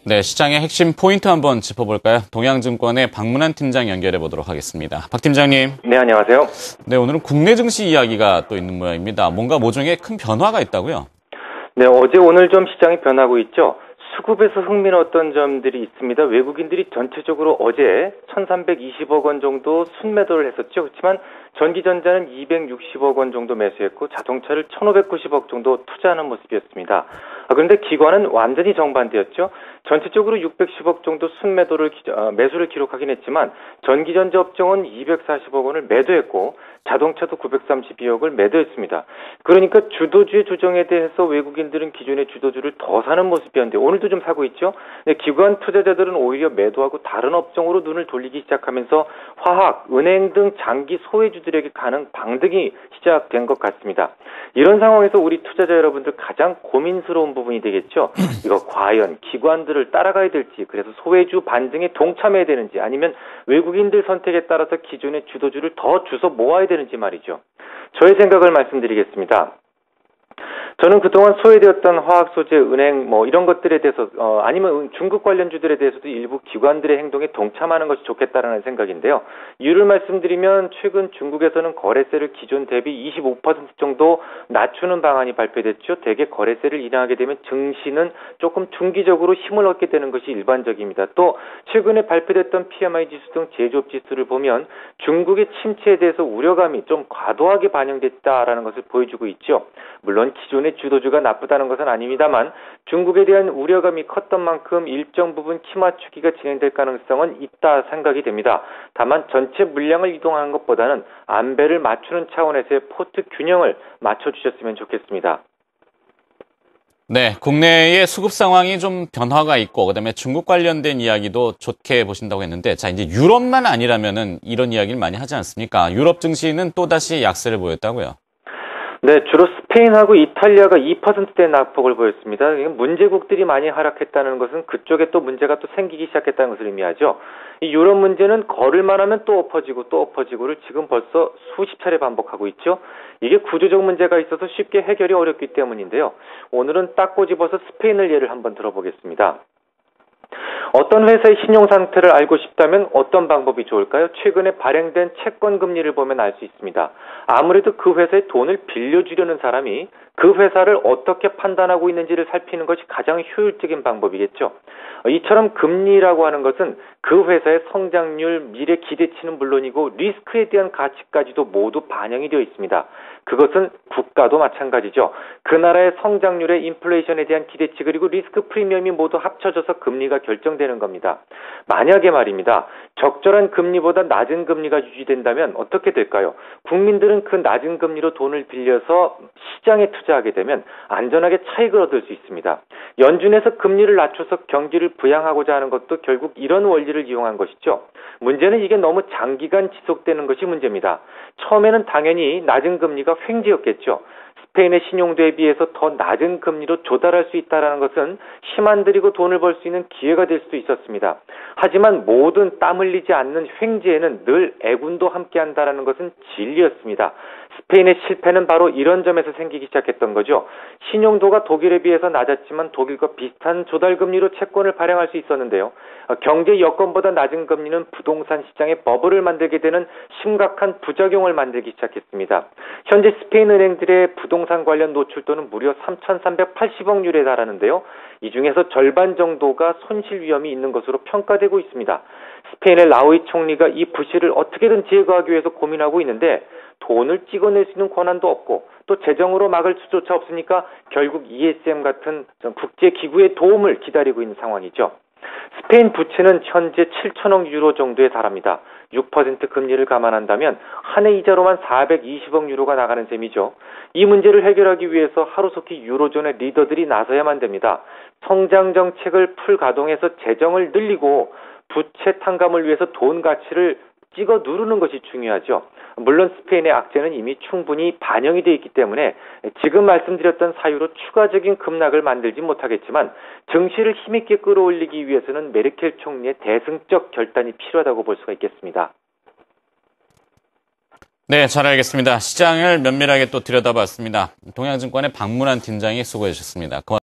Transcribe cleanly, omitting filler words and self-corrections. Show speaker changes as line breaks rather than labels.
네, 시장의 핵심 포인트 한번 짚어볼까요? 동양증권의 박문환 팀장 연결해 보도록 하겠습니다. 박 팀장님.
네, 안녕하세요.
네, 오늘은 국내 증시 이야기가 또 있는 모양입니다. 뭔가 모종의 큰 변화가 있다고요?
네, 어제 오늘 좀 시장이 변하고 있죠. 수급에서 흥미로웠던 점들이 있습니다. 외국인들이 전체적으로 어제 1,320억 원 정도 순매도를 했었죠. 그렇지만 전기전자는 260억 원 정도 매수했고 자동차를 1,590억 정도 투자하는 모습이었습니다. 그런데 기관은 완전히 정반대였죠. 전체적으로 610억 정도 매수를 기록하긴 했지만 전기전자 업종은 240억 원을 매도했고 자동차도 932억을 매도했습니다. 그러니까 주도주의 조정에 대해서 외국인들은 기존의 주도주를 더 사는 모습이었는데 오늘도 좀 사고 있죠. 기관 투자자들은 오히려 매도하고 다른 업종으로 눈을 돌리기 시작하면서 화학, 은행 등 장기 소외주들에게 가는 방등이 시작된 것 같습니다. 이런 상황에서 우리 투자자 여러분들 가장 고민스러운 부분이 되겠죠. 이거 과연 기관들을 따라가야 될지, 그래서 소외주 반등에 동참해야 되는지, 아니면 외국인들 선택에 따라서 기존의 주도주를 더 주워 모아야 되는지 말이죠. 저의 생각을 말씀드리겠습니다. 저는 그동안 소외되었던 화학 소재, 은행 이런 것들에 대해서 아니면 중국 관련주들에 대해서도 일부 기관들의 행동에 동참하는 것이 좋겠다라는 생각인데요. 이유를 말씀드리면 최근 중국에서는 거래세를 기존 대비 25% 정도 낮추는 방안이 발표됐죠. 대개 거래세를 인하하게 되면 증시는 조금 중기적으로 힘을 얻게 되는 것이 일반적입니다. 또 최근에 발표됐던 PMI 지수 등 제조업 지수를 보면 중국의 침체에 대해서 우려감이 좀 과도하게 반영됐다라는 것을 보여주고 있죠. 물론 기존의 주도주가 나쁘다는 것은 아닙니다만 중국에 대한 우려감이 컸던 만큼 일정 부분 키 맞추기가 진행될 가능성은 있다 생각이 됩니다. 다만 전체 물량을 이동하는 것보다는 안배를 맞추는 차원에서의 포트 균형을 맞춰주셨으면 좋겠습니다.
네, 국내의 수급 상황이 좀 변화가 있고 그다음에 중국 관련된 이야기도 좋게 보신다고 했는데 자, 이제 유럽만 아니라면은 이런 이야기를 많이 하지 않습니까? 유럽 증시는 또다시 약세를 보였다고요.
네, 주로 스페인하고 이탈리아가 2%대 낙폭을 보였습니다. 문제국들이 많이 하락했다는 것은 그쪽에 또 문제가 또 생기기 시작했다는 것을 의미하죠. 이 유럽 문제는 걸을만 하면 또 엎어지고 또 엎어지고를 지금 벌써 수십 차례 반복하고 있죠. 이게 구조적 문제가 있어서 쉽게 해결이 어렵기 때문인데요. 오늘은 딱 꼬집어서 스페인을 예를 한번 들어보겠습니다. 어떤 회사의 신용 상태를 알고 싶다면 어떤 방법이 좋을까요? 최근에 발행된 채권 금리를 보면 알 수 있습니다. 아무래도 그 회사에 돈을 빌려주려는 사람이 그 회사를 어떻게 판단하고 있는지를 살피는 것이 가장 효율적인 방법이겠죠. 이처럼 금리라고 하는 것은 그 회사의 성장률, 미래 기대치는 물론이고 리스크에 대한 가치까지도 모두 반영이 되어 있습니다. 그것은 국가도 마찬가지죠. 그 나라의 성장률의 인플레이션에 대한 기대치 그리고 리스크 프리미엄이 모두 합쳐져서 금리가 결정되는 겁니다. 만약에 말입니다. 적절한 금리보다 낮은 금리가 유지된다면 어떻게 될까요? 국민들은 그 낮은 금리로 돈을 빌려서 시장에 투자하게 되면 안전하게 차익을 얻을 수 있습니다. 연준에서 금리를 낮춰서 경기를 부양하고자 하는 것도 결국 이런 원리를 이용한 것이죠. 문제는 이게 너무 장기간 지속되는 것이 문제입니다. 처음에는 당연히 낮은 금리가 횡재였겠죠. 스페인의 신용도에 비해서 더 낮은 금리로 조달할 수 있다는 것은 힘 안 들이고 돈을 벌 수 있는 기회가 될 수도 있었습니다. 하지만 모든 땀 흘리지 않는 횡재에는 늘 애군도 함께한다는 것은 진리였습니다. 스페인의 실패는 바로 이런 점에서 생기기 시작했던 거죠. 신용도가 독일에 비해서 낮았지만 독일과 비슷한 조달금리로 채권을 발행할 수 있었는데요. 경제 여건보다 낮은 금리는 부동산 시장에 버블을 만들게 되는 심각한 부작용을 만들기 시작했습니다. 현재 스페인 은행들의 부동산 관련 노출도는 무려 3,380억 유로에 달하는데요. 이 중에서 절반 정도가 손실 위험이 있는 것으로 평가되고 있습니다. 스페인의 라우이 총리가 이 부실을 어떻게든 제거하기 위해서 고민하고 있는데 돈을 찍어낼 수 있는 권한도 없고 또 재정으로 막을 수조차 없으니까 결국 ESM 같은 국제기구의 도움을 기다리고 있는 상황이죠. 스페인 부채는 현재 7천억 유로 정도에 달합니다. 6% 금리를 감안한다면 한 해 이자로만 420억 유로가 나가는 셈이죠. 이 문제를 해결하기 위해서 하루속히 유로존의 리더들이 나서야만 됩니다. 성장 정책을 풀가동해서 재정을 늘리고 부채 탕감을 위해서 돈 가치를 찍어 누르는 것이 중요하죠. 물론 스페인의 악재는 이미 충분히 반영이 되어 있기 때문에 지금 말씀드렸던 사유로 추가적인 급락을 만들지 못하겠지만 증시를 힘있게 끌어올리기 위해서는 메르켈 총리의 대승적 결단이 필요하다고 볼 수가 있겠습니다.
네, 잘 알겠습니다. 시장을 면밀하게 또 들여다봤습니다. 동양증권의 박문환 팀장이 수고해 주셨습니다. 고맙습니다.